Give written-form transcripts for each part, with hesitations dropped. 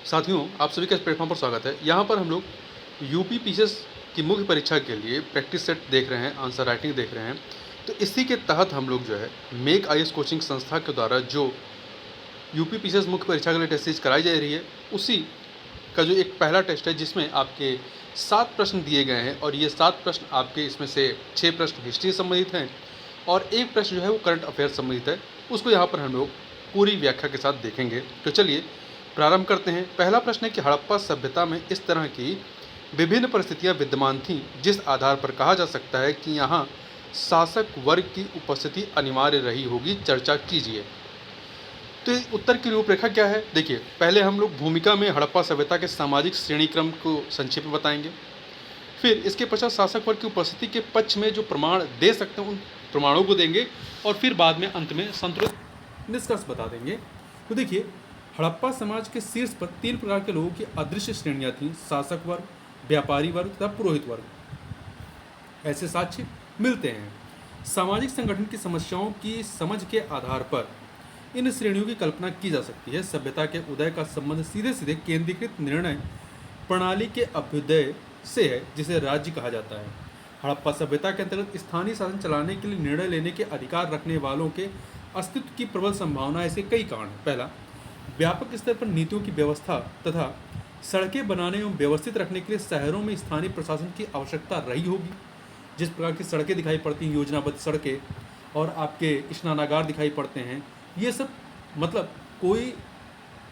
साथियों, आप सभी का इस प्लेटफॉर्म पर स्वागत है। यहाँ पर हम लोग यूपी पीसीएस की मुख्य परीक्षा के लिए प्रैक्टिस सेट देख रहे हैं, आंसर राइटिंग देख रहे हैं। तो इसी के तहत हम लोग जो है मेक आईएएस कोचिंग संस्था के द्वारा जो यूपी पीसीएस मुख्य परीक्षा के लिए टेस्ट सीरीज कराई जा रही है, उसी का जो एक पहला टेस्ट है जिसमें आपके 7 प्रश्न दिए गए हैं और ये 7 प्रश्न आपके इसमें से 6 प्रश्न हिस्ट्री से संबंधित हैं और एक प्रश्न जो है वो करंट अफेयर संबंधित है। उसको यहाँ पर हम लोग पूरी व्याख्या के साथ देखेंगे। तो चलिए प्रारंभ करते हैं। पहला प्रश्न है कि हड़प्पा सभ्यता में इस तरह की विभिन्न परिस्थितियां विद्यमान थीं जिस आधार पर कहा जा सकता है कि यहाँ शासक वर्ग की उपस्थिति अनिवार्य रही होगी, चर्चा कीजिए। तो उत्तर की रूपरेखा क्या है, देखिए। पहले हम लोग भूमिका में हड़प्पा सभ्यता के सामाजिक श्रेणी क्रम को संक्षेप में बताएंगे। फिर इसके पश्चात शासक वर्ग की उपस्थिति के पक्ष में जो प्रमाण दे सकते हैं उन प्रमाणों को देंगे और फिर बाद में अंत में संतुलित निष्कर्ष बता देंगे। तो देखिए, हड़प्पा समाज के शीर्ष पर 3 प्रकार के लोगों की अदृश्य श्रेणियां थीं: शासक वर्ग, व्यापारी वर्ग तथा पुरोहित वर्ग। ऐसे साक्ष्य मिलते हैं। सामाजिक संगठन की समस्याओं की समझ के आधार पर इन श्रेणियों की कल्पना की जा सकती है। सभ्यता के उदय का संबंध सीधे सीधे केंद्रीकृत निर्णय प्रणाली के अभ्युदय से है, जिसे राज्य कहा जाता है। हड़प्पा सभ्यता के अंतर्गत स्थानीय शासन चलाने के लिए निर्णय लेने के अधिकार रखने वालों के अस्तित्व की प्रबल संभावना। ऐसे कई कारण हैं। पहला, व्यापक स्तर पर नीतियों की व्यवस्था तथा सड़कें बनाने एवं व्यवस्थित रखने के लिए शहरों में स्थानीय प्रशासन की आवश्यकता रही होगी। जिस प्रकार की सड़कें दिखाई पड़ती हैं, योजनाबद्ध सड़कें, और आपके स्नानागार दिखाई पड़ते हैं, ये सब मतलब कोई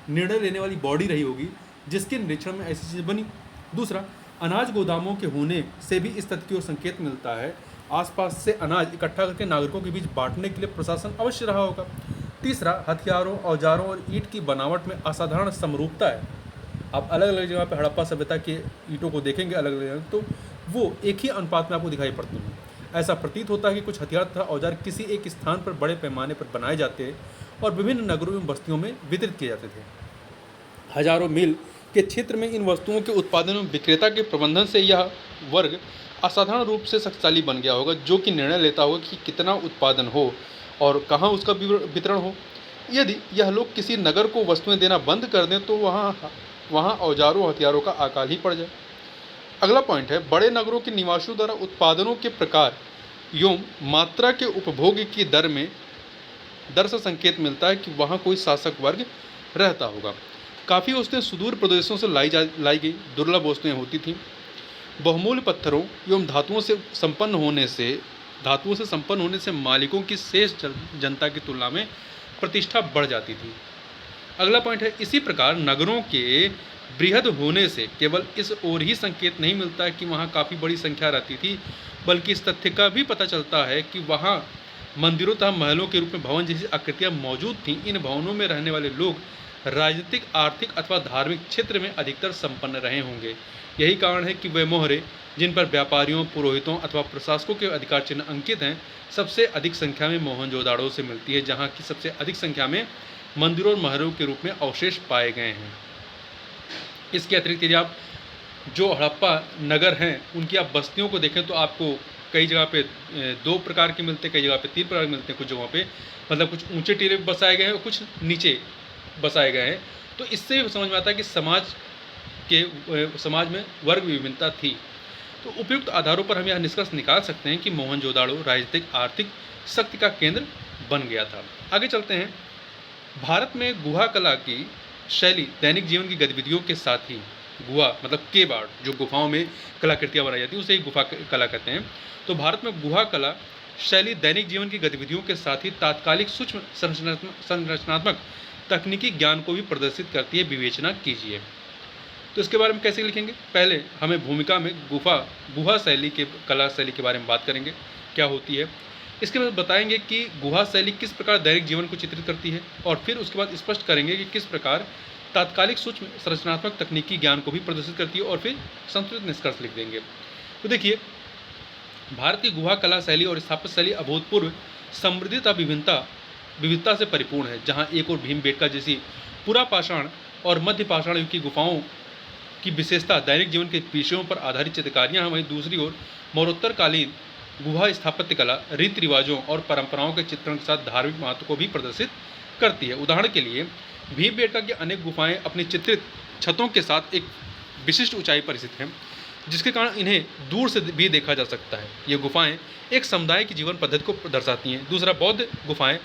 निर्णय लेने वाली बॉडी रही होगी जिसके निरीक्षण में ऐसी चीज़ें बनी। दूसरा, अनाज गोदामों के होने से भी इस तथ्य की ओर संकेत मिलता है। आसपास से अनाज इकट्ठा करके नागरिकों के बीच बांटने के लिए प्रशासन अवश्य रहा होगा। तीसरा, हथियारों, औजारों और ईंट की बनावट में असाधारण समरूपता है। आप अलग अलग जगह पर हड़प्पा सभ्यता के ईंटों को देखेंगे अलग अलग जगह, तो वो एक ही अनुपात में आपको दिखाई पड़ती हैं। ऐसा प्रतीत होता है कि कुछ हथियार तथा औजार किसी एक स्थान पर बड़े पैमाने पर बनाए जाते और विभिन्न नगरों एवं बस्तियों में वितरित किए जाते थे। हजारों मील के क्षेत्र में इन वस्तुओं के उत्पादन एवं विक्रेता के प्रबंधन से यह वर्ग असाधारण रूप से शक्तिशाली बन गया होगा, जो कि निर्णय लेता होगा कि कितना उत्पादन हो और कहाँ उसका वितरण हो। यदि यह लोग किसी नगर को वस्तुएं देना बंद कर दें तो वहाँ औजारों हथियारों का अकाल ही पड़ जाए। अगला पॉइंट है, बड़े नगरों के निवासियों द्वारा उत्पादनों के प्रकार एवं मात्रा के उपभोग की दर से संकेत मिलता है कि वहाँ कोई शासक वर्ग रहता होगा। काफ़ी वस्तुएं सुदूर प्रदेशों से लाई गई दुर्लभ वस्तुएं होती थीं। बहुमूल्य पत्थरों एवं धातुओं से संपन्न होने से मालिकों की शेष जनता की तुलना में प्रतिष्ठा बढ़ जाती थी। अगला पॉइंट है, इसी प्रकार नगरों के बृहद होने से केवल इस ओर ही संकेत नहीं मिलता है कि वहाँ काफ़ी बड़ी संख्या रहती थी, बल्कि इस तथ्य का भी पता चलता है कि वहाँ मंदिरों तथा महलों के रूप में भवन जैसी आकृतियाँ मौजूद थीं। इन भवनों में रहने वाले लोग राजनीतिक, आर्थिक अथवा धार्मिक क्षेत्र में अधिकतर संपन्न रहे होंगे। यही कारण है कि वे मोहरे जिन पर व्यापारियों, पुरोहितों अथवा प्रशासकों के अधिकार चिन्ह अंकित हैं, सबसे अधिक संख्या में मोहनजोदाड़ो से मिलती है, जहाँ की सबसे अधिक संख्या में मंदिरों और महलों के रूप में अवशेष पाए गए हैं। इसके अतिरिक्त यदि आप जो हड़प्पा नगर हैं उनकी आप बस्तियों को देखें तो आपको कई जगह पे 2 प्रकार के मिलते हैं, कई जगह पे 3 प्रकार के मिलते हैं। कुछ जगहों पे मतलब कुछ ऊंचे टीले पे बसाए गए हैं और कुछ नीचे बसाए गए हैं। तो इससे भी समझ में आता है कि समाज में वर्ग विभिन्नता थी। तो उपयुक्त आधारों पर हम यह निष्कर्ष निकाल सकते हैं कि मोहनजोदाड़ो राजनीतिक, आर्थिक शक्ति का केंद्र बन गया था। आगे चलते हैं। भारत में गुहा कला की शैली दैनिक जीवन की गतिविधियों के साथ ही, गुहा मतलब केव आर्ट, जो गुफाओं में कलाकृतियाँ बनाई जाती हैं उसे ही गुफा कला कहते हैं। तो भारत में गुहा कला शैली दैनिक जीवन की गतिविधियों के साथ ही तात्कालिक सूक्ष्म संरचनात्मक तकनीकी ज्ञान को भी प्रदर्शित करती है। विवेचना कीजिए। तो इसके बारे में कैसे लिखेंगे? पहले हमें भूमिका में गुहा शैली के कला शैली के बारे में बात करेंगे, क्या होती है। इसके बाद बताएंगे कि गुहा शैली किस प्रकार दैनिक जीवन को चित्रित करती है, और फिर उसके बाद स्पष्ट करेंगे कि किस प्रकार तात्कालिक सूक्ष्म संरचनात्मक तकनीकी ज्ञान को भी प्रदर्शित करती है, और फिर संतुलित निष्कर्ष लिख देंगे। तो देखिए, भारत की गुहा कला शैली और स्थापत्य शैली अभूतपूर्व समृद्धि तथा विविधता से परिपूर्ण है, जहाँ एक और भीमबेटका जैसी पुरापाषाण और मध्य पाषाण युग की गुफाओं की विशेषता दैनिक जीवन के विषयों पर आधारित चित्रकारियाँ हैं, वहीं दूसरी ओर मरणोत्तरकालीन गुहा स्थापत्य कला रीति रिवाजों और परंपराओं के चित्रण के साथ धार्मिक महत्व को भी प्रदर्शित करती है। उदाहरण के लिए भीमबेटका की अनेक गुफाएं अपनी चित्रित छतों के साथ एक विशिष्ट ऊंचाई पर स्थित हैं, जिसके कारण इन्हें दूर से भी देखा जा सकता है। ये गुफाएं एक समुदाय की जीवन पद्धति को दर्शाती हैं। दूसरा, बौद्ध गुफाएं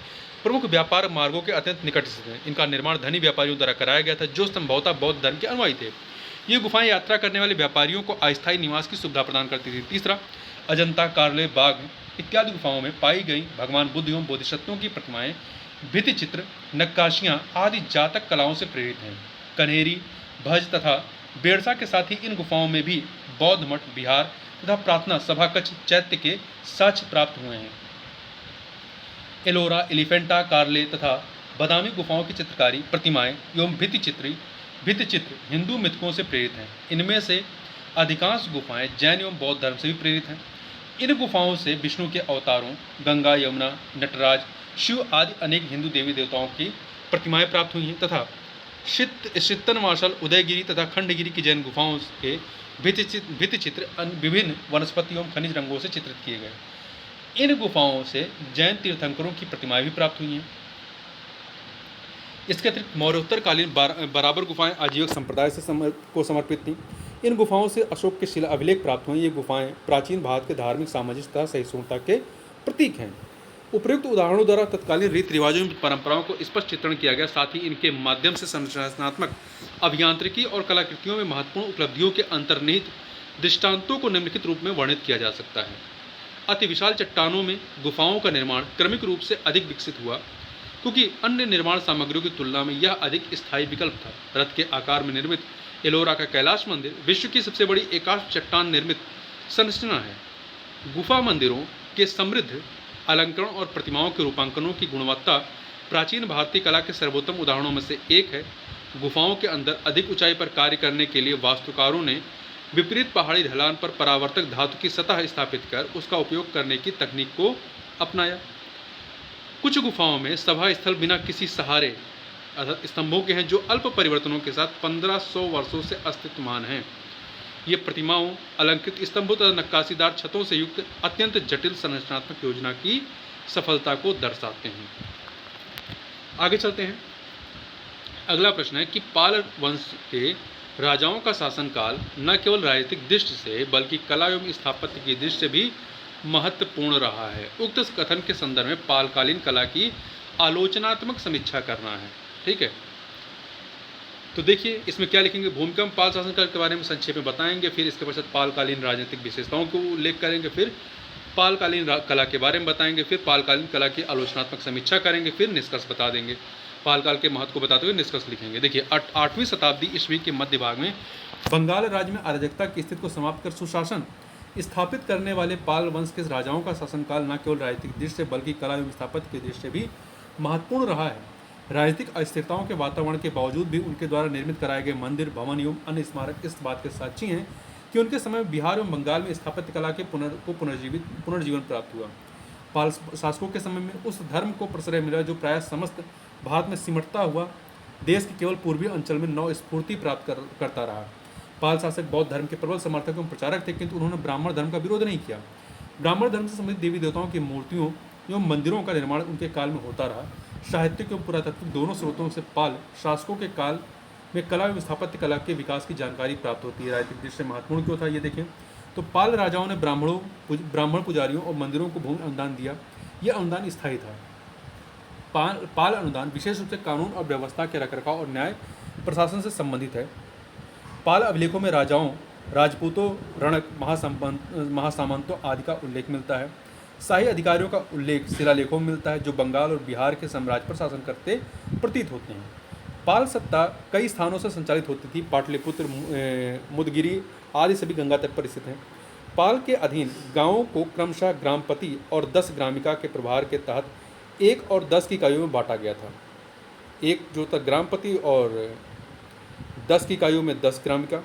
प्रमुख व्यापार मार्गों के अत्यंत निकट स्थित हैं। इनका निर्माण धनी व्यापारियों द्वारा कराया गया था, जो संभवतः बौद्ध धर्म के अनुयायी थे। ये गुफाएं यात्रा करने वाले व्यापारियों को अस्थायी निवास की सुविधा प्रदान करती थी। तीसरा, अजंता, कारले, बाघ इत्यादि गुफाओं में पाई गई भगवान बुद्ध एवं बोधिसत्वों की प्रतिमाएं, भित्ति चित्र, नक्काशियां आदि जातक कलाओं से प्रेरित हैं। कन्हेरी, भज तथा बेरसा के साथ ही इन गुफाओं में भी बौद्ध मठ, विहार तथा प्रार्थना सभा कक्ष, चैत्य के साक्ष्य प्राप्त हुए हैं। एलोरा, एलिफेंटा, कारले तथा बादामी गुफाओं की चित्रकारी, प्रतिमाएं एवं भित्ति चित्र हिंदू मिथकों से प्रेरित हैं। इनमें से अधिकांश गुफाएं जैन एवं बौद्ध धर्म से भी प्रेरित हैं। इन गुफाओं से विष्णु के अवतारों, गंगा, यमुना, नटराज, शिव आदि अनेक हिंदू देवी देवताओं की प्रतिमाएं प्राप्त हुई हैं तथा शीतनमार्शल, उदयगिरी तथा खंडगिरी की जैन गुफाओं के भित्ति चित्र विभिन्न वनस्पति एवं खनिज रंगों से चित्रित किए गए। इन गुफाओं से जैन तीर्थंकरों की प्रतिमाएं भी प्राप्त हुई हैं। इसके अतिरिक्त मौर्योत्तरकालीन बराबर गुफाएं आजीवक संप्रदाय को समर्पित थीं। इन गुफाओं से अशोक के शिला अभिलेख प्राप्त हुए। ये गुफाएं प्राचीन भारत के धार्मिक, सामाजिक तथा सहिष्णुता के प्रतीक हैं। उपयुक्त उदाहरणों द्वारा तत्कालीन रीति रिवाजों एवं परंपराओं को स्पष्ट चित्रण किया गया। साथ ही इनके माध्यम से संरचनात्मक, अभियांत्रिकी और कलाकृतियों में महत्वपूर्ण उपलब्धियों के अंतर्निहित दृष्टांतों को निम्नलिखित रूप में वर्णित किया जा सकता है। अति विशाल चट्टानों में गुफाओं का निर्माण क्रमिक रूप से अधिक विकसित हुआ, क्योंकि अन्य निर्माण सामग्रियों की तुलना में यह अधिक स्थायी विकल्प था। रथ के आकार में निर्मित एलोरा का कैलाश मंदिर विश्व की सबसे बड़ी एकाश्म चट्टान निर्मित संरचना है। गुफा मंदिरों के समृद्ध अलंकरण और प्रतिमाओं के रूपांकनों की गुणवत्ता प्राचीन भारतीय कला के सर्वोत्तम उदाहरणों में से एक है। गुफाओं के अंदर अधिक ऊंचाई पर कार्य करने के लिए वास्तुकारों ने विपरीत पहाड़ी ढलान पर परावर्तक धातु की सतह स्थापित कर उसका उपयोग करने की तकनीक को अपनाया। कुछ गुफाओं में सभा स्थल बिना किसी सहारे अर्थात स्तंभों के हैं, जो अल्प परिवर्तनों के साथ 1500 वर्षों से अस्तित्वमान हैं। ये प्रतिमाओं, अलंकृत स्तंभों तथा नक्काशीदार छतों से युक्त अत्यंत जटिल संरचनात्मक योजना की सफलता को दर्शाते हैं। आगे चलते हैं। अगला प्रश्न है कि पाल वंश के राजाओं का शासनकाल न केवल राजनीतिक दृष्टि से बल्कि कला एवं स्थापत्य की दृष्टि से भी महत्वपूर्ण रहा है। उक्त कथन के संदर्भ में पालकालीन कला की आलोचनात्मक समीक्षा करना है। ठीक है, तो देखिए इसमें क्या लिखेंगे। भूमिका में पाल शासनकाल के बारे में संक्षेप में बताएंगे, फिर इसके पश्चात पालकालीन राजनीतिक विशेषताओं को उल्लेख करेंगे, फिर पालकालीन कला के बारे में बताएंगे, फिर पालकालीन कला की आलोचनात्मक समीक्षा करेंगे, फिर निष्कर्ष बता देंगे। पालकाल के महत्व को बताते हुए निष्कर्ष लिखेंगे। देखिए 8वीं शताब्दी ईस्वी के मध्य भाग में बंगाल राज्य में अराजकता की स्थिति को समाप्त कर सुशासन स्थापित करने वाले पाल वंश के राजाओं का शासनकाल न केवल राजनीतिक दृष्टि से बल्कि कला एवं स्थापत्य की दृष्टि से भी महत्वपूर्ण रहा है। राजनीतिक अस्थिरताओं के वातावरण के बावजूद भी उनके द्वारा निर्मित कराए गए मंदिर, भवन एवं अन्य स्मारक इस बात के साक्षी हैं कि उनके समय में बिहार एवं बंगाल में स्थापत्य कला के पुनर्जीवन प्राप्त हुआ। पाल शासकों के समय में उस धर्म को प्रश्रय मिला जो प्रायः समस्त भारत में सिमटता हुआ देश के केवल पूर्वी अंचल में नव स्फूर्ति प्राप्त करता रहा। पाल शासक बौद्ध धर्म के प्रबल समर्थक एवं प्रचारक थे, किंतु उन्होंने ब्राह्मण धर्म का विरोध नहीं किया। ब्राह्मण धर्म से संबंधित देवी देवताओं की मूर्तियों एवं मंदिरों का निर्माण उनके काल में होता रहा। साहित्यिक एवं पुरातात्विक दोनों स्रोतों से पाल शासकों के काल में कला एवं स्थापत्य कला के विकास की जानकारी प्राप्त होती है। राजनीतिक दृष्टि से महत्वपूर्ण क्यों था ये देखें। तो पाल राजाओं ने ब्राह्मण पुजारियों और मंदिरों को भूमि अनुदान दिया। यह अनुदान स्थायी था। पाल अनुदान विशेष रूप से कानून और व्यवस्था के रखरखाव और न्याय प्रशासन से संबंधित है। पाल अभिलेखों में राजाओं, राजपूतों, रणक, महासामंतों आदि का उल्लेख मिलता है। शाही अधिकारियों का उल्लेख शिलालेखों में मिलता है, जो बंगाल और बिहार के साम्राज्य पर शासन करते प्रतीत होते हैं। पाल सत्ता कई स्थानों से संचालित होती थी। पाटलिपुत्र, मुदगिरी आदि सभी गंगा तट पर स्थित हैं। पाल के अधीन गांवों को क्रमशः ग्रामपति और 10 ग्रामिका के प्रभार के तहत 1 और 10 की इकाइयों में बांटा गया था। एक जो था ग्रामपति और 10 की इकाइयों में 10 ग्रामिका।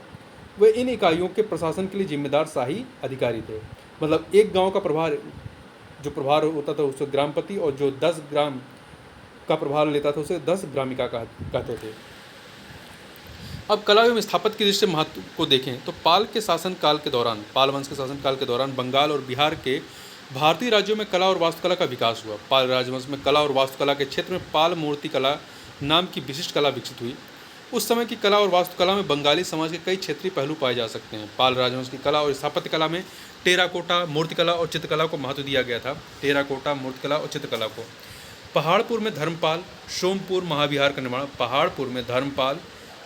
वे इन इकाइयों के प्रशासन के लिए जिम्मेदार शाही अधिकारी थे। मतलब एक गांव का प्रभार होता था उसे ग्रामपति, और जो 10 ग्राम का प्रभार लेता था उसे 10 ग्रामिका कहते थे। अब कला एवं स्थापत्य की दृष्टि से महत्व को देखें तो पाल वंश के शासनकाल के दौरान बंगाल और बिहार के भारतीय राज्यों में कला और वास्तुकला का विकास हुआ। पाल राजवंश में कला और वास्तुकला के क्षेत्र में पाल मूर्ति कला नाम की विशिष्ट कला विकसित हुई। उस समय की कला और वास्तुकला में बंगाली समाज के कई क्षेत्रीय पहलू पाए जा सकते हैं। पाल राजवंश की कला और स्थापत्य कला में टेराकोटा, मूर्तिकला और चित्रकला को महत्व दिया गया था। टेराकोटा, मूर्तिकला और चित्रकला को पहाड़पुर में धर्मपाल सोमपुर महाविहार का निर्माण पहाड़पुर में धर्मपाल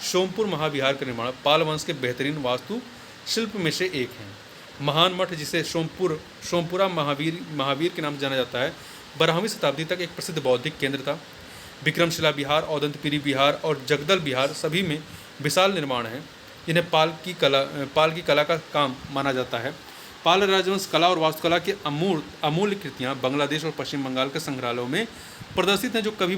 सोमपुर महाविहार का निर्माण पाल वंश के बेहतरीन वास्तु शिल्प में से एक है। महान मठ, जिसे सोमपुरा महावीर के नाम से जाना जाता है, 12वीं शताब्दी तक एक प्रसिद्ध बौद्धिक केंद्र था। विक्रमशिला विहार, औदंतपुरी विहार और जगदल विहार सभी में विशाल निर्माण हैं, जिन्हें पाल की कला का काम माना जाता है। पाल राजवंश कला और वास्तुकला की अमूल्य कृतियाँ बांग्लादेश और पश्चिम बंगाल के संग्रहालयों में प्रदर्शित हैं, जो काफ़ी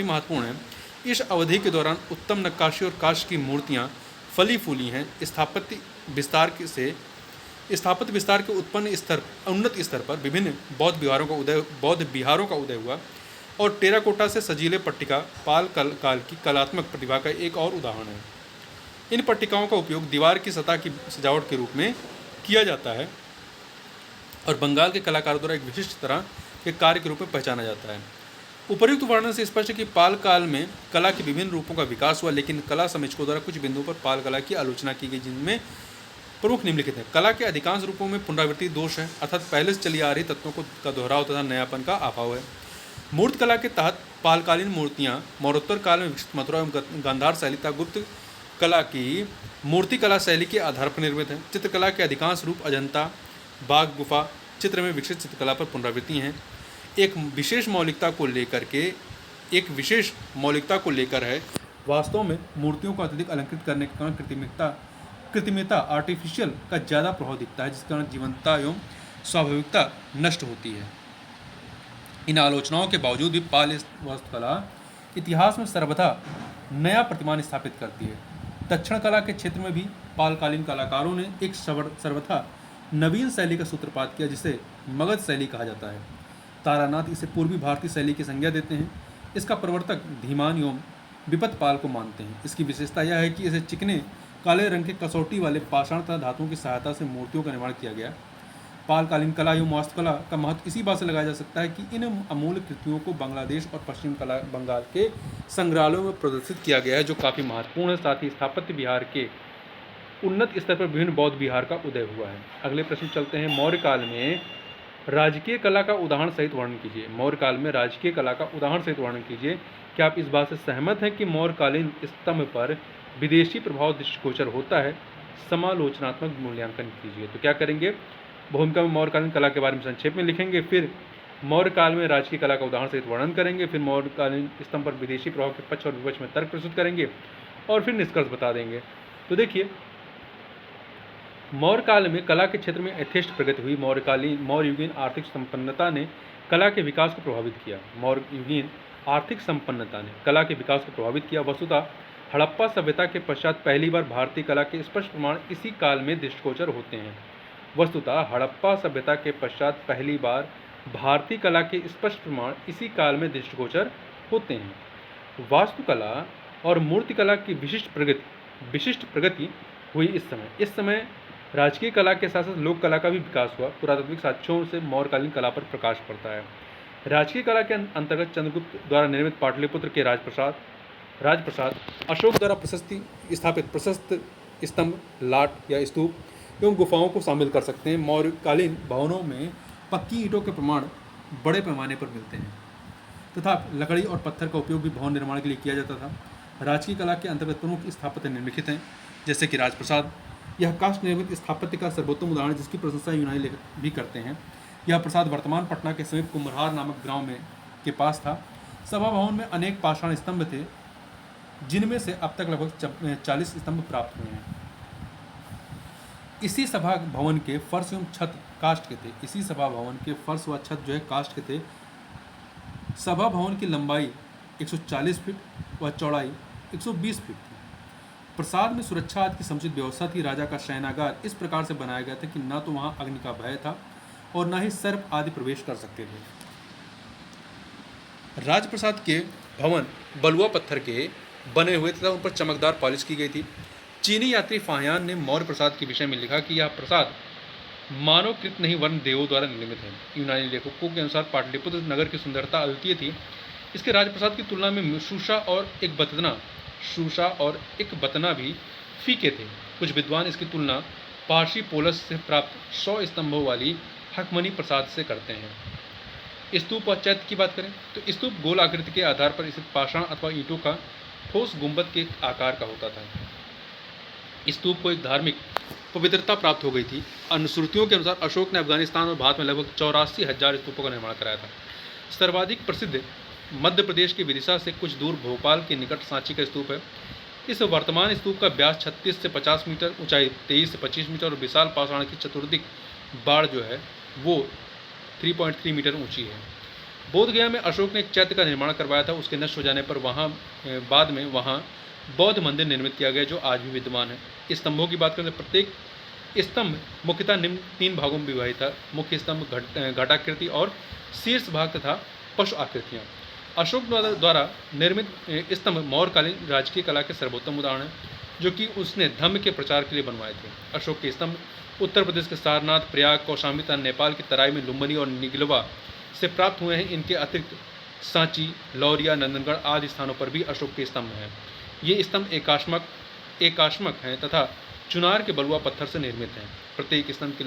महत्वपूर्ण हैं। इस अवधि के दौरान उत्तम नक्काशी और काष्ठ की मूर्तियाँ फली फूली हैं। स्थापत्य विस्तार के उन्नत स्तर पर विभिन्न बौद्ध विहारों का उदय हुआ और टेराकोटा से सजीले पट्टिका पाल काल की कलात्मक प्रतिभा का एक और उदाहरण है। इन पट्टिकाओं का उपयोग दीवार की सतह की सजावट के रूप में किया जाता है और बंगाल के कलाकारों द्वारा एक विशिष्ट तरह के कार्य के रूप में पहचाना जाता है। उपर्युक्त वर्णन से स्पष्ट है कि पाल काल में कला के विभिन्न रूपों का विकास हुआ, लेकिन कला समीक्षकों द्वारा कुछ बिंदुओं पर पाल कला की आलोचना की गई, जिनमें प्रमुख निम्नलिखित हैं। कला के अधिकांश रूपों में पुनरावृत्ति दोष है, अर्थात पहले से चली आ रही तत्वों का दोहराव तथा नयापन का अभाव है। मूर्त कला के तहत पालकालीन मूर्तियाँ मौर्योत्तर काल में विकसित मथुरा एवं गांधार शैली तथा गुप्त कला की मूर्ति कला शैली के आधार पर निर्मित है। चित्रकला के अधिकांश रूप अजंता, बाघ गुफा चित्र में विकसित चित्रकला पर पुनरावृत्ति हैं। एक विशेष मौलिकता को लेकर है। वास्तव में मूर्तियों को अत्यधिक अलंकृत करने के कारण कृत्रिमता आर्टिफिशियल का ज़्यादा प्रभाव दिखता है, जिस कारण जीवंतता एवं स्वाभाविकता नष्ट होती है। इन आलोचनाओं के बावजूद भी पाल वास्तुकला इतिहास में सर्वथा नया प्रतिमान स्थापित करती है। दक्षिण कला के क्षेत्र में भी पालकालीन कलाकारों ने एक सर्वथा नवीन शैली का सूत्रपात किया, जिसे मगध शैली कहा जाता है। तारानाथ इसे पूर्वी भारतीय शैली की संज्ञा देते हैं। इसका प्रवर्तक धीमान एवं विपत पाल को मानते हैं। इसकी विशेषता यह है कि इसे चिकने काले रंग के कसौटी वाले पाषाण तथा धातुओं की सहायता से मूर्तियों का निर्माण किया गया। पालकालीन कला एवं वास्तुकला का महत्व इसी बात से लगाया जा सकता है कि इन अमूल्य कृतियों को बांग्लादेश और पश्चिम बंगाल के संग्रहालयों में प्रदर्शित किया गया है, जो काफ़ी महत्वपूर्ण है। साथ ही स्थापत्य विहार के उन्नत स्तर पर विभिन्न बौद्ध विहार का उदय हुआ है। अगले प्रश्न चलते हैं। मौर्य काल में राजकीय कला का उदाहरण सहित वर्णन कीजिए। मौर्य काल में राजकीय कला का उदाहरण सहित वर्णन कीजिए। क्या आप इस बात से सहमत हैं कि मौर्यकालीन स्तंभ पर विदेशी प्रभाव दृष्टिगोचर होता है? समालोचनात्मक मूल्यांकन कीजिए। तो क्या करेंगे? भूमिका में मौर्यकालीन कला के बारे में संक्षेप में लिखेंगे, फिर मौर्य काल में राजकीय कला का उदाहरण सहित वर्णन करेंगे, फिर मौर्यकालीन स्तंभ पर विदेशी प्रभाव के पक्ष और विपक्ष में तर्क प्रस्तुत करेंगे और फिर निष्कर्ष बता देंगे। तो देखिए, मौर्य काल में कला के क्षेत्र में यथेष्ट प्रगति हुई। मौर्ययुगीन आर्थिक संपन्नता ने कला के विकास को प्रभावित किया। मौर्ययुगीन आर्थिक संपन्नता ने कला के विकास को प्रभावित किया। वस्तुतः हड़प्पा सभ्यता के पश्चात पहली बार भारतीय कला के स्पष्ट प्रमाण इसी काल में दृष्टिगोचर होते हैं। वस्तुतः हड़प्पा सभ्यता के पश्चात पहली बार भारतीय कला के स्पष्ट प्रमाण इसी काल में दृष्टिगोचर होते हैं। वास्तुकला और मूर्तिकला की विशिष्ट प्रगति हुई इस समय राजकीय कला के साथ साथ लोक कला का भी विकास हुआ। पुरातात्विक साक्ष्यों से मौर्यकालीन कला पर प्रकाश पड़ता है। राजकीय कला के अंतर्गत चंद्रगुप्त द्वारा निर्मित पाटलिपुत्र के राजप्रसाद, अशोक द्वारा स्थापित प्रशस्त स्तंभ, लाट या स्तूप एवं गुफाओं को शामिल कर सकते हैं। मौर्यकालीन भवनों में पक्की ईंटों के प्रमाण बड़े पैमाने पर मिलते हैं तथा लकड़ी और पत्थर का उपयोग भी भवन निर्माण के लिए किया जाता था। राजकीय कला के अंतर्गत प्रमुख स्थापत्य निम्नलिखित हैं, जैसे कि राजप्रसाद। यह काष्ठ निर्मित स्थापत्य का सर्वोत्तम उदाहरण, जिसकी प्रशंसा यूनानी लेखक भी करते हैं। यह प्रसाद वर्तमान पटना के समीप कुम्भरहार नामक गांव के पास था। सभा भवन में अनेक पाषाण स्तंभ थे, जिनमें से अब तक लगभग 40 स्तंभ प्राप्त हुए हैं। इसी सभा भवन के फर्श एवं छत काष्ठ के थे। इसी सभा भवन के फर्श व छत जो है काष्ठ के थे। सभा भवन की लंबाई 140 फीट व चौड़ाई 120 फीट थी। प्रसाद में सुरक्षा आदि की समुचित व्यवस्था थी। राजा का शयनागार इस प्रकार से बनाया गया था कि न तो वहाँ अग्नि का भय था और न ही सर्प आदि प्रवेश कर सकते थे। राजप्रसाद के भवन बलुआ पत्थर के बने हुए तथा उन पर चमकदार पॉलिश की गई थी। चीनी यात्री फाहियान ने मौर्य प्रसाद के विषय में लिखा कि यह प्रसाद मानवकृत नहीं वर्ण देवों द्वारा निर्मित है। यूनानी लेखकों के अनुसार पाटलिपुत्र नगर की सुंदरता अद्वितीय थी। इसके राजप्रसाद की तुलना में शूशा और एक बतना भी फीके थे। कुछ विद्वान इसकी तुलना पारसी पोलस से प्राप्त 100 स्तंभों वाली हकमनी प्रसाद से करते हैं। स्तूप और चैत्य की बात करें तो स्तूप गोल आकृति के आधार पर स्थित पाषाण अथवा ईंटों का ठोस गुंबद के आकार का होता था। स्तूप को एक धार्मिक पवित्रता प्राप्त हो गई थी। अनुश्रुतियों के अनुसार अशोक ने अफगानिस्तान और भारत में लगभग 84,000 स्तूपों का निर्माण कराया था। सर्वाधिक प्रसिद्ध मध्य प्रदेश के विदिशा से कुछ दूर भोपाल के निकट सांची का स्तूप है। इस वर्तमान स्तूप का व्यास 36 से 50 मीटर, ऊंचाई 23 से 25 मीटर और विशाल पाषाण की चतुर्दिक बाड़ जो है वो 3.3 मीटर ऊंची है। बोधगया में अशोक ने एक चैत्य का निर्माण करवाया था। उसके नष्ट हो जाने पर बाद में वहाँ बौद्ध मंदिर निर्मित किया गया जो आज भी विद्यमान है। स्तंभों की बात करें तो प्रत्येक स्तंभ मुख्यतः निम्न 3 भागों में विभाजित था। मुख्य स्तंभ घटाकृति और शीर्ष भाग तथा पशु आकृतियाँ। अशोक द्वारा निर्मित स्तंभ मौर्यकालीन राजकीय कला के सर्वोत्तम उदाहरण हैं जो कि उसने धम्म के प्रचार के लिए बनवाए थे। अशोक के स्तंभ उत्तर प्रदेश के सारनाथ, प्रयाग, कौशाम्बी तथा नेपाल की तराई में लुम्बिनी और निगलवा से प्राप्त हुए हैं। इनके अतिरिक्त सांची, लौरिया, नंदनगढ़ आदि स्थानों पर भी अशोक के स्तंभ हैं। ये स्तंभ एकाश्मक हैं तथा चुनार के बलुआ पत्थर से निर्मित हैं। प्रत्येक स्तंभ की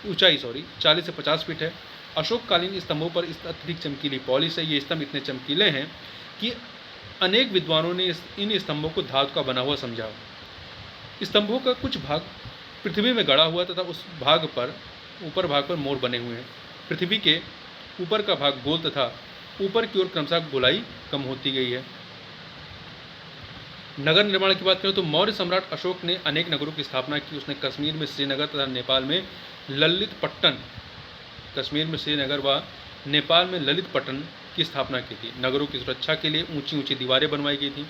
ऊंचाई 40 से 50 फीट है। अशोककालीन स्तंभों पर अत्यधिक चमकीली पॉलिश है। ये स्तंभ इतने चमकीले हैं कि अनेक विद्वानों ने इन स्तंभों को धातु का बना हुआ समझा। स्तंभों का कुछ भाग पृथ्वी में गड़ा हुआ तथा उस ऊपर भाग पर मोर बने हुए हैं। पृथ्वी के ऊपर का भाग गोल तथा ऊपर की ओर क्रमशः गोलाई कम होती गई है। नगर निर्माण की बात करें तो मौर्य सम्राट अशोक ने अनेक नगरों की स्थापना की। उसने कश्मीर में श्रीनगर तथा नेपाल में ललित पट्टन की स्थापना की थी। नगरों की सुरक्षा के लिए ऊंची ऊंची दीवारें बनवाई गई थी।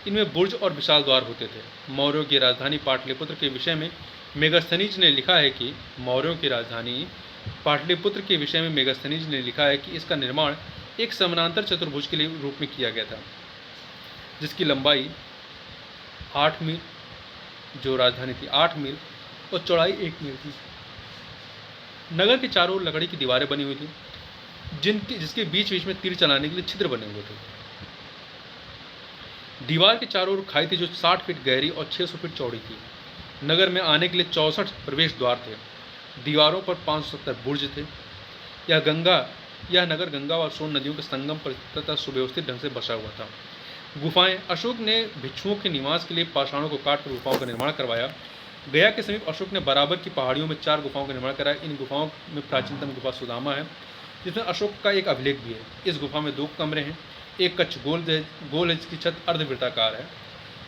इनमें बुर्ज और विशाल द्वार होते थे। मौर्यों की राजधानी पाटलिपुत्र के विषय में मेगास्थनीज ने लिखा है कि इसका निर्माण एक समानांतर चतुर्भुज के रूप में किया गया था जिसकी लंबाई 8 मील जो राजधानी थी 8 मील और चौड़ाई 1 मील थी। नगर के चारों ओर लकड़ी की दीवारें बनी हुई थी जिसके बीच बीच में तीर चलाने के लिए छिद्र बने हुए थे। दीवार के चारों ओर खाई थी जो 60 फीट गहरी और 600 फीट चौड़ी थी। नगर में आने के लिए 64 प्रवेश द्वार थे। दीवारों पर 570 बुर्ज थे। यह नगर गंगा और सोन नदियों के संगम पर तथा सुव्यवस्थित ढंग से बसा हुआ था। गुफाएं। अशोक ने भिक्षुओं के निवास के लिए पाषाणों को काटकर गुफाओं का निर्माण करवाया। गया के समीप अशोक ने बराबर की पहाड़ियों में 4 गुफाओं का निर्माण कराया। इन गुफाओं में प्राचीनतम गुफा सुदामा है जिसमें अशोक का एक अभिलेख भी है। इस गुफा में 2 कमरे हैं। एक कक्ष गोल है जिसकी छत अर्धवृत्ताकार है।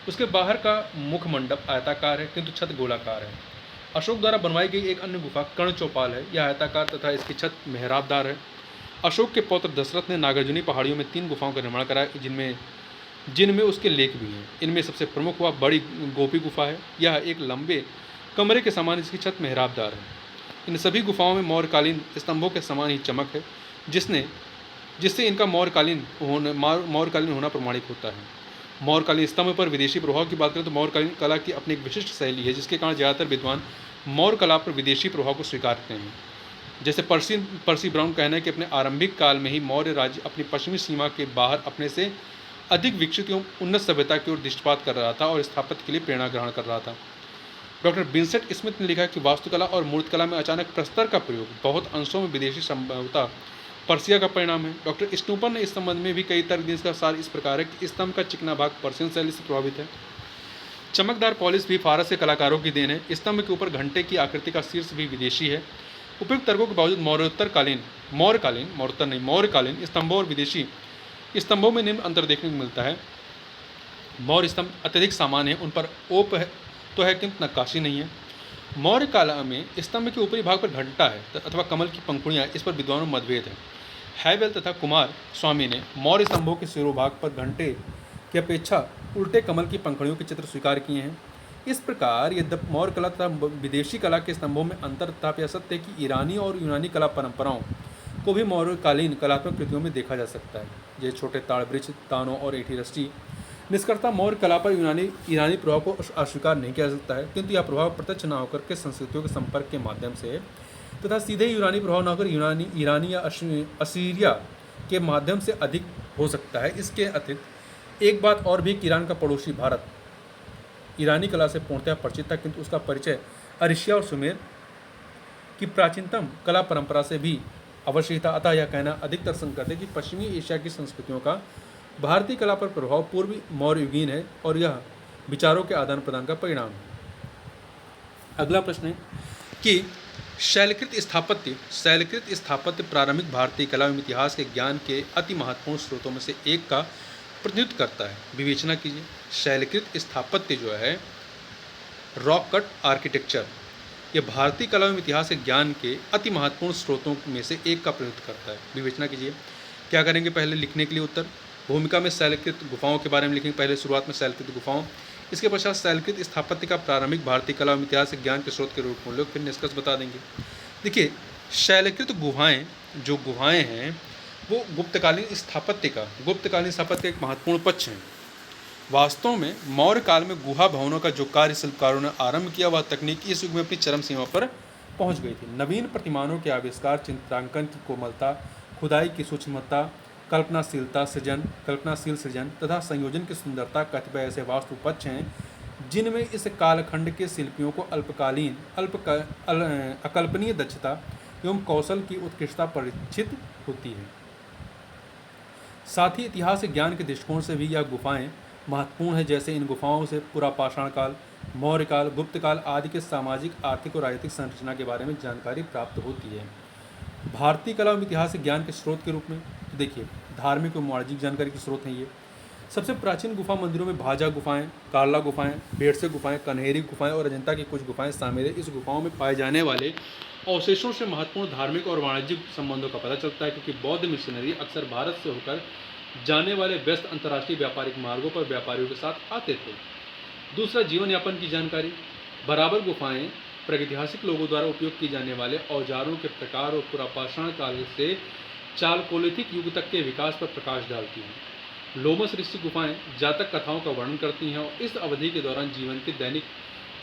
उसके बाहर का मुख मंडप आयताकार है किंतु छत गोलाकार है। अशोक द्वारा बनवाई गई एक अन्य गुफा कर्ण चौपाल है। यह आयताकार तथा इसकी छत मेहराबदार है। अशोक के पौत्र दशरथ ने नागार्जुनी पहाड़ियों में 3 गुफाओं का निर्माण कराया जिनमें उसके लेख भी हैं। इनमें सबसे प्रमुख हुआ बड़ी गोपी गुफा है। यह एक लंबे कमरे के समान इसकी छत मेहराबदार है। इन सभी गुफाओं में मौर्यकालीन स्तंभों के समान ही चमक है जिससे इनका मौर्यकालीन होना प्रमाणित होता है। मौर्यकालीन स्तंभ पर विदेशी प्रभाव की बात करें तो मौर्यकालीन कला की अपनी एक विशिष्ट शैली है जिसके कारण ज़्यादातर विद्वान मौर्य कला पर विदेशी प्रभाव को स्वीकार करते हैं। जैसे पर्सी ब्राउन कहना है कि अपने आरंभिक काल में ही मौर्य राज्य अपनी पश्चिमी सीमा के बाहर अपने से अधिक विकसित एवं उन्नत सभ्यता की ओर दृष्टिपात कर रहा था और स्थापत्य के लिए प्रेरणा ग्रहण कर रहा था। डॉक्टर विंसेंट स्मिथ ने लिखा कि वास्तुकला और मूर्तिकला में अचानक प्रस्तर का प्रयोग बहुत अंशों में विदेशी संभवतः पर्सिया का परिणाम है। डॉक्टर स्नूपर ने इस संबंध में भी कई तर्क दिए। इसका सार इस प्रकार है कि स्तंभ का चिकना भाग पर्शियन शैली से प्रभावित है। चमकदार पॉलिश भी फारस के कलाकारों की देन है। स्तंभ के ऊपर घंटे की आकृति का शीर्ष भी विदेशी है। उपयुक्त तर्कों के बावजूद मौर्यकालीन स्तंभों और विदेशी स्तंभों में निम्न अंतर देखने को मिलता है। मौर्य स्तंभ अत्यधिक सामान्य है। उन पर ओप है तो है किंतु नक्काशी नहीं है। मौर्य काला में स्तंभ के ऊपरी भाग पर घंटा है अथवा कमल की पंखुड़ियाँ। इस पर विद्वानों में मतभेद है। हैवेल तथा कुमार स्वामी ने मौर्य स्तंभों के शिरोभाग पर घंटे की अपेक्षा उल्टे कमल की पंखुड़ियों के चित्र स्वीकार किए हैं। इस प्रकार यद्यपि मौर्य कला तथा विदेशी कला के स्तंभों में अंतर तथापि सत्य है कि ईरानी और यूनानी कला परंपराओं को भी मौर्यकालीन कलात्मक कृतियों में देखा जा सकता है। ये छोटे ताड़ वृक्ष, तानों और ऐठी रस्सी निष्कर्षतः मौर्य कला पर ईरानी प्रभाव को अस्वीकार नहीं किया जा सकता है, किंतु यह प्रभाव प्रत्यक्ष न होकर के संस्कृतियों के संपर्क के माध्यम से तथा सीधे यूनानी प्रभाव न होकर ईरानी या असीरिया के माध्यम से अधिक हो सकता है। इसके अतिरिक्त एक बात और भी कि ईरान का पड़ोसी भारत ईरानी कला से पूर्णतः परिचित था, किंतु उसका परिचय अरिशिया और सुमेर की प्राचीनतम कला परंपरा से भी अवश्य था। अतः यह कहना अधिकतर संगत है कि पश्चिमी एशिया की संस्कृतियों का भारतीय कला पर प्रभाव पूर्वी मौर्य युगीन है और यह विचारों के आदान प्रदान का परिणाम है। अगला प्रश्न है कि शैलकृत स्थापत्य प्रारंभिक भारतीय कला एवं इतिहास के ज्ञान के अति महत्वपूर्ण स्रोतों में से एक का प्रतिनिधित्व करता है। विवेचना कीजिए। शैलकृत स्थापत्य जो है रॉक कट आर्किटेक्चर, यह भारतीय कला एवं इतिहास के ज्ञान के अति महत्वपूर्ण स्रोतों में से एक का प्रतिनिधित्व करता है। विवेचना कीजिए। क्या करेंगे पहले लिखने के लिए उत्तर। भूमिका में शैलकृत गुफाओं के बारे में लिखेंगे पहले, शुरुआत में शैलकृत गुफाओं। इसके पश्चात शैलकृत स्थापत्य का प्रारंभिक भारतीय कला एवं इतिहास के ज्ञान के स्रोत के रूप में लोग फिर निष्कर्ष बता देंगे। देखिए, शैलकृत गुफाएं जो गुफाएं हैं वो गुप्तकालीन स्थापत्य का एक महत्वपूर्ण पक्ष है। वास्तव में मौर्य काल में गुहा भवनों का जो कार्य शिल्पकारों ने आरंभ किया, वह तकनीक इस युग में अपनी चरम सीमा पर पहुंच गई थी। नवीन प्रतिमानों के आविष्कार, चित्रांकन की कोमलता, खुदाई की सूक्ष्मता, कल्पनाशील सृजन तथा संयोजन की सुंदरता कतिपय ऐसे वास्तु पक्ष हैं जिनमें इस कालखंड के शिल्पियों को अकल्पनीय दक्षता एवं कौशल की उत्कृष्टता परिचित होती है। साथ ही इतिहास ज्ञान के दृष्टिकोण से भी यह गुफाएं महत्वपूर्ण है। जैसे इन गुफाओं से पुरापाषाण काल, मौर्य काल, गुप्त काल आदि के सामाजिक, आर्थिक और राजनीतिक संरचना के बारे में जानकारी प्राप्त होती है। भारतीय कला एवं इतिहास ज्ञान के स्रोत के रूप में देखिए, धार्मिक और वाणिज्यिक जानकारी के स्रोत हैं ये। सबसे प्राचीन गुफा मंदिरों में भाजा गुफाएं, कार्ला गुफाएं, बेड़से गुफाएं, कन्हेरी गुफाएं और अजंता की कुछ गुफाएं शामिल है। इस गुफाओं में पाए जाने वाले अवशेषों से महत्वपूर्ण धार्मिक और वाणिज्यिक संबंधों का पता चलता है, क्योंकि बौद्ध मिशनरी अक्सर भारत से होकर जाने वाले व्यस्त अंतर्राष्ट्रीय व्यापारिक मार्गों पर व्यापारियों के साथ आते थे। दूसरा, जीवन यापन की जानकारी। बराबर गुफाएं प्रागैतिहासिक लोगों द्वारा उपयोग किए जाने वाले औजारों के प्रकार और पुरापाषाण काल से चालकोलिथिक युग तक के विकास पर प्रकाश डालती हैं। लोमस ऋषि गुफाएं जातक कथाओं का वर्णन करती हैं और इस अवधि के दौरान जीवन के दैनिक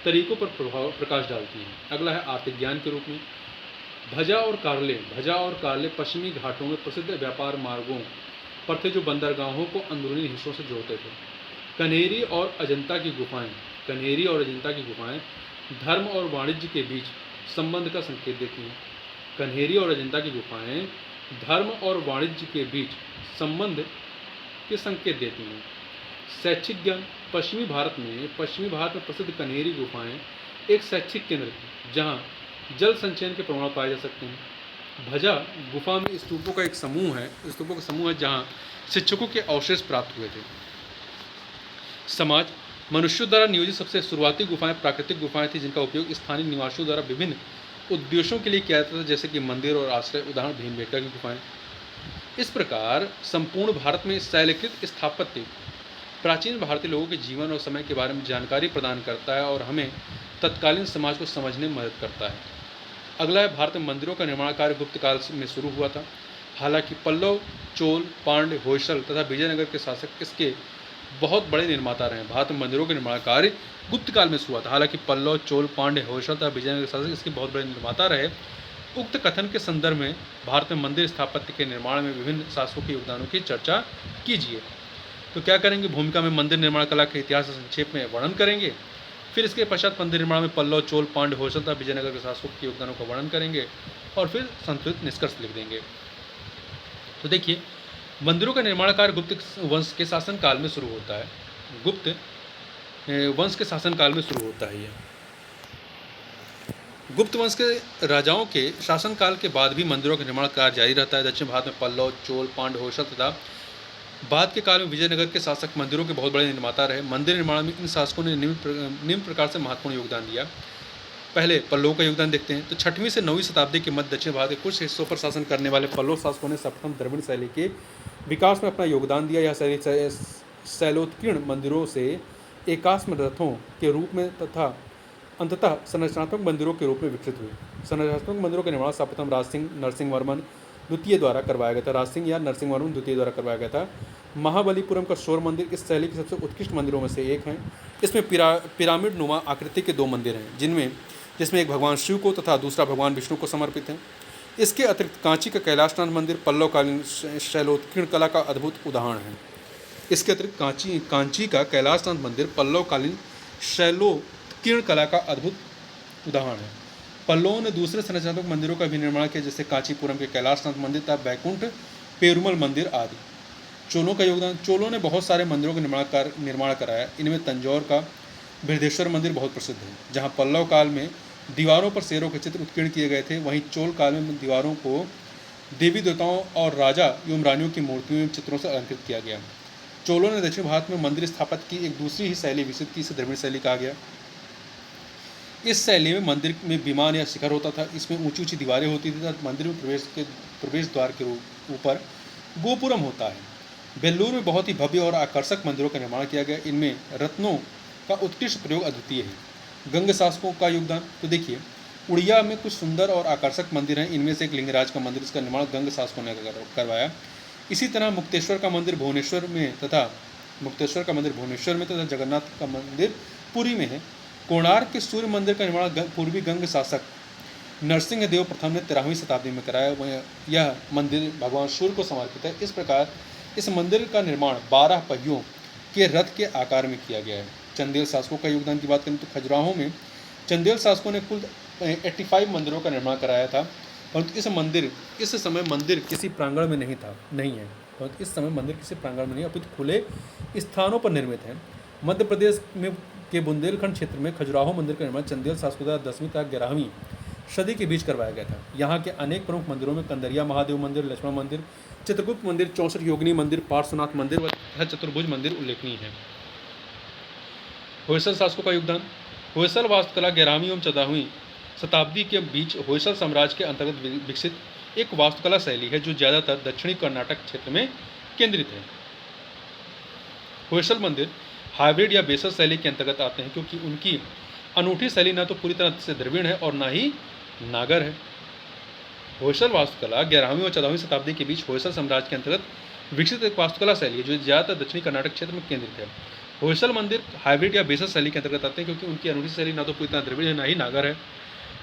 तरीकों पर प्रकाश डालती हैं। अगला है आर्थिक ज्ञान के रूप में। भजा और कारले पश्चिमी घाटों में प्रसिद्ध व्यापार मार्गों पर थे जो बंदरगाहों को अंदरूनी हिस्सों से जोड़ते थे। कन्हेरी और अजंता की गुफाएं धर्म और वाणिज्य के बीच संबंध का संकेत देती हैं। कन्हेरी और अजंता की गुफाएं धर्म और वाणिज्य के बीच संबंध के संकेत देती हैं। शैक्षिक ज्ञान। पश्चिमी भारत में प्रसिद्ध कन्हेरी गुफाएं एक शैक्षिक केंद्र थी जहां जल संचयन के प्रमाण पाए जा सकते हैं। भजा गुफा में स्तूपों का समूह है जहां शिक्षकों के अवशेष प्राप्त हुए थे। समाज। मनुष्यों द्वारा नियोजित सबसे शुरुआती गुफाएं प्राकृतिक गुफाएं थी जिनका उपयोग स्थानीय निवासियों द्वारा विभिन्न उद्देश्यों के लिए किया जाता था, जैसे कि मंदिर और आश्रय। उदाहरण भीमबेटका की गुफाएं। इस प्रकार संपूर्ण भारत में शैलकृत स्थापत्य प्राचीन भारतीय लोगों के जीवन और समय के बारे में जानकारी प्रदान करता है और हमें तत्कालीन समाज को समझने में मदद करता है। अगला है भारत में मंदिरों का निर्माण कार्य गुप्त काल में शुरू हुआ था। हालांकि पल्लव, चोल, पांड्य, होयसल तथा विजयनगर के शासक इसके बहुत बड़े निर्माता रहे। भारत में मंदिरों के निर्माण कार्य गुप्त काल में शुरू हुआ था। हालांकि पल्लव, चोल, पांड्य, होयसल तथा विजयनगर के शासक इसके बहुत बड़े निर्माता रहे। उक्त कथन के संदर्भ में भारत में मंदिर स्थापत्य के निर्माण में विभिन्न शासकों के योगदानों की चर्चा कीजिए। तो क्या करेंगे, भूमिका में मंदिर निर्माण कला के इतिहास का संक्षेप में वर्णन करेंगे। फिर इसके पश्चात मंदिर निर्माण में पल्लव, चोल, पांड्य, होयसल तथा विजयनगर के शासकों के योगदानों का वर्णन करेंगे और फिर संतुलित निष्कर्ष लिख देंगे। तो देखिए, मंदिरों का निर्माण कार्य गुप्त वंश के शासनकाल में शुरू होता है। यह गुप्त वंश के राजाओं के शासनकाल के बाद भी मंदिरों का निर्माण कार्य जारी रहता है। दक्षिण भारत में पल्लव, चोल, पांड्य, होयसल तथा बाद के काल में विजयनगर के शासक मंदिरों के बहुत बड़े निर्माता रहे। मंदिर निर्माण में इन शासकों ने निम्न प्रकार से महत्वपूर्ण योगदान दिया। पहले पल्लवों का योगदान देखते हैं। तो 6वीं से 9वीं शताब्दी के मध्य दक्षिण भारत के कुछ हिस्सों पर शासन करने वाले पल्लव शासकों ने सर्वप्रथम द्रविड़ शैली के विकास में अपना योगदान दिया। यह शैली शैलोत्कीर्ण मंदिरों से एकाश्म रथों के रूप में तथा अंततः संरचनात्मक मंदिरों के रूप में विकसित हुई। संरचनात्मक मंदिरों का निर्माण सर्वप्रथम राजसिंह नरसिंहवर्मन द्वितीय द्वारा करवाया गया था। महाबलीपुरम का शोर मंदिर इस शैली के सबसे उत्कृष्ट मंदिरों में से एक है। इसमें पिरामिड नुमा आकृति के 2 मंदिर हैं, जिसमें एक भगवान शिव को तथा दूसरा भगवान विष्णु को समर्पित है। इसके अतिरिक्त कांची का कैलाशनाथ मंदिर पल्लवकालीन शैलोत्कीर्ण कला का अद्भुत उदाहरण है। इसके अतिरिक्त कांची का कैलाशनाथ मंदिर पल्लवकालीन शैलोत्कीर्ण कला का अद्भुत उदाहरण है। पल्लवों ने दूसरे संरचनात्मक मंदिरों का भी निर्माण किया, जैसे कांचीपुरम के कैलाशनाथ मंदिर तथा बैकुंठ पेरुमल मंदिर आदि। चोलों का योगदान। चोलों ने बहुत सारे मंदिरों का निर्माण कराया। इनमें तंजौर का बृहदेश्वर मंदिर बहुत प्रसिद्ध है, जहाँ पल्लव काल में दीवारों पर शेरों के चित्र उत्कीर्ण किए गए थे। वहीं चोल काल में दीवारों को देवी देवताओं और राजा एवं रानियों की मूर्तियों एवं चित्रों से अलंकृत किया गया। चोलों ने दक्षिण भारत में मंदिर स्थापत्य की एक दूसरी ही शैली विकसित की, इसे द्रविड़ शैली कहा गया। इस शैली में मंदिर में विमान या शिखर होता था। इसमें ऊंची ऊंची दीवारें होती थी तथा मंदिर में प्रवेश द्वार के ऊपर गोपुरम होता है। बेल्लूर में बहुत ही भव्य और आकर्षक मंदिरों का निर्माण किया गया। इनमें रत्नों का उत्कृष्ट प्रयोग अद्वितीय है। गंग शासकों का योगदान। तो देखिए, उड़िया में कुछ सुंदर और आकर्षक मंदिर हैं। इनमें से एक लिंगराज का मंदिर, इसका निर्माण गंग शासकों ने करवाया। इसी तरह मुक्तेश्वर का मंदिर भुवनेश्वर में तथा जगन्नाथ का मंदिर पुरी में है। कोणार्क के सूर्य मंदिर का निर्माण पूर्वी गंग शासक नरसिंह देव प्रथम ने 13वीं शताब्दी में कराया। यह मंदिर भगवान सूर्य को समर्पित है। इस प्रकार इस मंदिर का निर्माण 12 पहियों के रथ के आकार में किया गया है। चंदेल शासकों का योगदान की बात करें तो खजुराहो में चंदेल शासकों ने कुल 85 मंदिरों का निर्माण कराया था, परंतु इस समय मंदिर किसी प्रांगण में नहीं है। परंतु इस समय मंदिर किसी प्रांगण में नहीं, अपितु खुले स्थानों पर निर्मित है। मध्य प्रदेश में के बुंदेलखंड क्षेत्र में खजुराहो मंदिर का निर्माण चंदेल शासकों द्वारा 10वीं तथा 11वीं सदी के बीच करवाया गया था। यहाँ के अनेक प्रमुख मंदिरों में कंदरिया महादेव मंदिर, लक्ष्मण मंदिर, चित्रगुप्त मंदिर, 64 योगिनी मंदिर, पार्श्वनाथ मंदिर तथा चतुर्भुज मंदिर उल्लेखनीय है। होयसल शासकों का योगदान। होयसल वास्तुकला 11वीं एवं 14वीं शताब्दी के बीच होयसल साम्राज्य के अंतर्गत विकसित एक वास्तुकला शैली है, जो ज़्यादातर दक्षिणी कर्नाटक क्षेत्र में केंद्रित है। होयसल मंदिर हाइब्रिड या बेसल शैली के अंतर्गत आते हैं, क्योंकि उनकी अनूठी शैली न तो पूरी तरह से द्रविड़ है और न ही नागर है। होयसल वास्तुकला 11वीं और 14वीं शताब्दी के बीच होयसल साम्राज्य के अंतर्गत विकसित एक वास्तुकला शैली है, जो ज़्यादातर दक्षिणी कर्नाटक क्षेत्र में केंद्रित है। होयसल मंदिर हाइब्रिड या बेसल शैली के अंतर्गत आते हैं, क्योंकि उनकी अनूठी शैली न तो पूरी तरह द्रविड़ है न ही नागर है।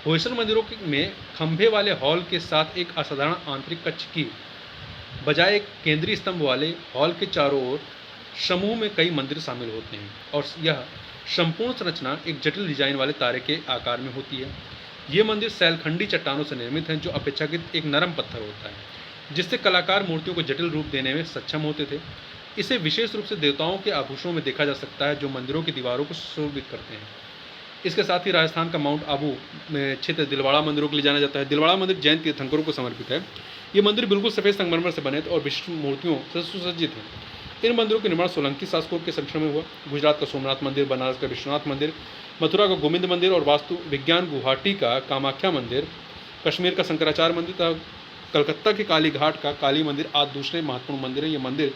होयसल मंदिरों में खंभे वाले हॉल के साथ एक असाधारण आंतरिक कक्ष की बजाय एक केंद्रीय स्तंभ वाले हॉल के चारों ओर समूह में कई मंदिर शामिल होते हैं, और यह संपूर्ण संरचना एक जटिल डिजाइन वाले तारे के आकार में होती है। ये मंदिर शैलखंडी चट्टानों से निर्मित हैं, जो अपेक्षाकृत एक नरम पत्थर होता है, जिससे कलाकार मूर्तियों को जटिल रूप देने में सक्षम होते थे। इसे विशेष रूप से देवताओं के आभूषणों में देखा जा सकता है, जो मंदिरों की दीवारों को सुशोभित करते हैं। इसके साथ ही राजस्थान का माउंट आबू क्षेत्र दिलवाड़ा मंदिरों के लिए जाना जाता है। दिलवाड़ा मंदिर जैन तीर्थंकरों को समर्पित है। ये मंदिर बिल्कुल सफ़ेद संगमरमर से बने और विशिष्ट मूर्तियों से सुसज्जित हैं। इन मंदिरों के निर्माण सोलंकी शासकों के संरक्षण में हुआ। गुजरात का सोमनाथ मंदिर, बनारस का विश्वनाथ मंदिर, मथुरा का गोविंद मंदिर और वास्तु विज्ञान गुवाहाटी का कामाख्या मंदिर, कश्मीर का शंकराचार्य मंदिर तथा कलकत्ता के काली घाट का काली मंदिर आदि दूसरे महत्वपूर्ण मंदिर हैं। ये मंदिर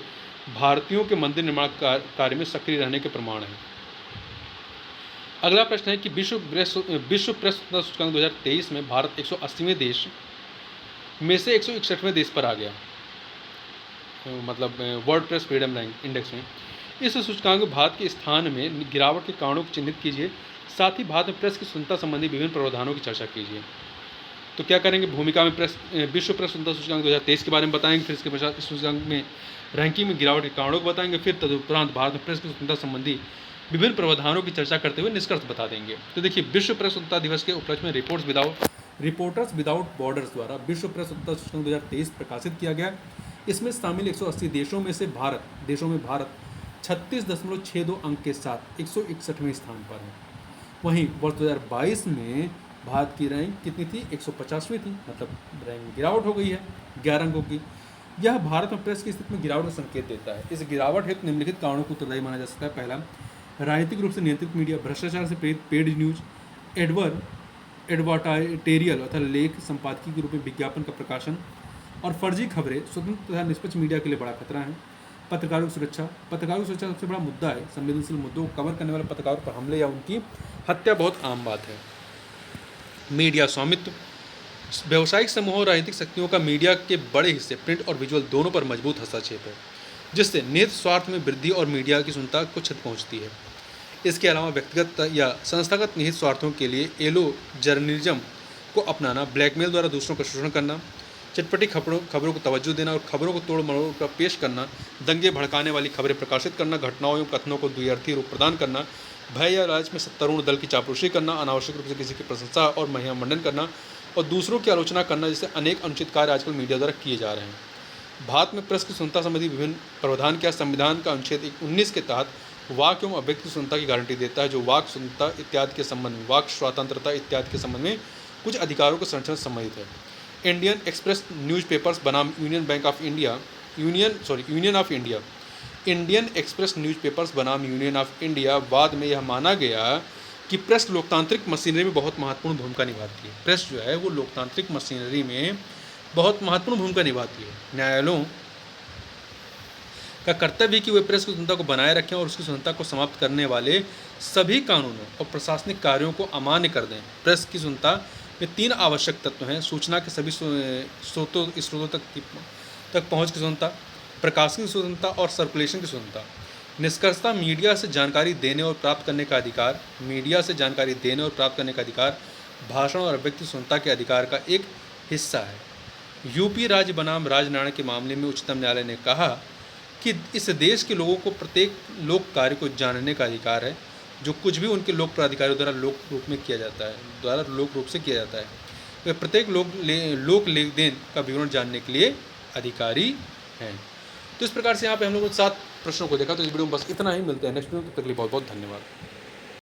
भारतीयों के मंदिर निर्माण कार्य में सक्रिय रहने के प्रमाण हैं। अगला प्रश्न है कि विश्व प्रेस स्वतंत्रता सूचकांक 2023 में भारत 180वें देश में से 161वें देश पर आ गया, मतलब world press freedom rank index में। इस सूचकांक में भारत के स्थान में गिरावट के कारणों को चिन्हित कीजिए, साथ ही भारत में प्रेस की स्वतंत्रता संबंधी विभिन्न प्रावधानों की चर्चा कीजिए। तो क्या करेंगे, भूमिका में विश्व प्रेस स्वतंत्रता सूचकांक 2023 के बारे में बताएंगे, फिर इसके पश्चात इस सूचकांक में रैंकिंग में गिरावट के कारणों को बताएंगे, फिर तदुपरांत भारत में प्रेस की स्वतंत्रता संबंधी विभिन्न प्रावधानों की चर्चा करते हुए निष्कर्ष बता देंगे। तो देखिए, विश्व प्रेस स्वतंत्रता दिवस के उपलक्ष्य में रिपोर्टर्स विदाउट बॉर्डर्स द्वारा विश्व प्रेस स्वतंत्रता सूचकांक 2023 प्रकाशित किया गया। इसमें शामिल 180 देशों में भारत 36.62 अंक के साथ 161वें स्थान पर है। वहीं वर्ष 2022 में भारत की रैंक कितनी थी, 150वीं थी, मतलब रैंक गिरावट हो गई है 11 अंकों की। यह भारत में प्रेस की स्थिति में गिरावट का संकेत देता है। इस गिरावट हेतु निम्नलिखित कारणों को उत्तरदायी माना जा सकता है। पहला, राजनीतिक रूप से नियंत्रित मीडिया, भ्रष्टाचार से प्रेरित पेड न्यूज, एडवर्टाइटेरियल अर्थात लेख संपादकीय के रूप में विज्ञापन का प्रकाशन और फर्जी खबरें स्वतंत्र तथा निष्पक्ष मीडिया के लिए बड़ा खतरा है। पत्रकारों की सुरक्षा सबसे बड़ा मुद्दा है। संवेदनशील मुद्दों को कवर करने वाले पत्रकारों पर हमले या उनकी हत्या बहुत आम बात है। मीडिया स्वामित्व, व्यावसायिक समूहों और राजनीतिक शक्तियों का मीडिया के बड़े हिस्से प्रिंट और विजुअल दोनों पर मजबूत हस्तक्षेप है। जिससे निहित स्वार्थ में वृद्धि और मीडिया की स्वतंत्रता को क्षति पहुंचती है। इसके अलावा व्यक्तिगत या संस्थागत निहित स्वार्थों के लिए एलो जर्नलिज्म को अपनाना, ब्लैकमेल द्वारा दूसरों का शोषण करना, चटपटी खबरों को तवज्जो देना और खबरों को तोड़ मरोड़ कर पेश करना, दंगे भड़काने वाली खबरें प्रकाशित करना, घटनाओं एवं कथनों को द्व्यर्थी रूप प्रदान करना, भय या लालच में सत्तारूढ़ दल की चापलूसी करना, अनावश्यक रूप से किसी की प्रशंसा और महिमामंडन करना और दूसरों की आलोचना करना, जैसे अनेक अनुचित कार्य आजकल मीडिया द्वारा किए जा रहे हैं। भारत में प्रेस की स्वतंत्रता संबंधी विभिन्न प्रावधान क्या संविधान का अनुच्छेद 19 के तहत वाक एवं अभिव्यक्ति स्वतंत्रता की गारंटी देता है, जो वाक स्वतंत्रता इत्यादि के संबंध में, वाक स्वतंत्रता इत्यादि के संबंध में कुछ अधिकारों के संरक्षण से संबंधित है। इंडियन एक्सप्रेस न्यूज़पेपर्स बनाम इंडियन एक्सप्रेस न्यूज़पेपर्स बनाम यूनियन ऑफ इंडिया बाद में यह माना गया कि प्रेस लोकतांत्रिक मशीनरी में बहुत महत्वपूर्ण भूमिका निभाती है। प्रेस जो है वो लोकतांत्रिक मशीनरी में बहुत महत्वपूर्ण भूमिका निभाती है। न्यायालयों का कर्तव्य है कि वे प्रेस की स्वतंत्रता को बनाए रखें और उसकी स्वतंत्रता को समाप्त करने वाले सभी कानूनों और प्रशासनिक कार्यों को अमान्य कर दें। प्रेस की स्वतंत्रता में 3 आवश्यक तत्व हैं: सूचना के सभी स्रोतों तक पहुँच की स्वतंत्रता, प्रकाशन की स्वतंत्रता और सर्कुलेशन की स्वतंत्रता। निष्कर्षतः मीडिया से जानकारी देने और प्राप्त करने का अधिकार, भाषण और अभिव्यक्ति स्वतंत्रता के अधिकार का एक हिस्सा है। यूपी राज्य बनाम राजनारायण के मामले में उच्चतम न्यायालय ने कहा कि इस देश के लोगों को प्रत्येक लोक कार्य को जानने का अधिकार है, जो कुछ भी उनके लोक प्राधिकारियों द्वारा लोक रूप से किया जाता है। वे प्रत्येक लोक लेन देन का विवरण जानने के लिए अधिकारी हैं। तो इस प्रकार से यहाँ पे हम लोगों ने 7 प्रश्नों को देखा। तो इस वीडियो में बस इतना ही। मिलते हैं नेक्स्ट वीडियो में, तब तक के लिए बहुत बहुत धन्यवाद।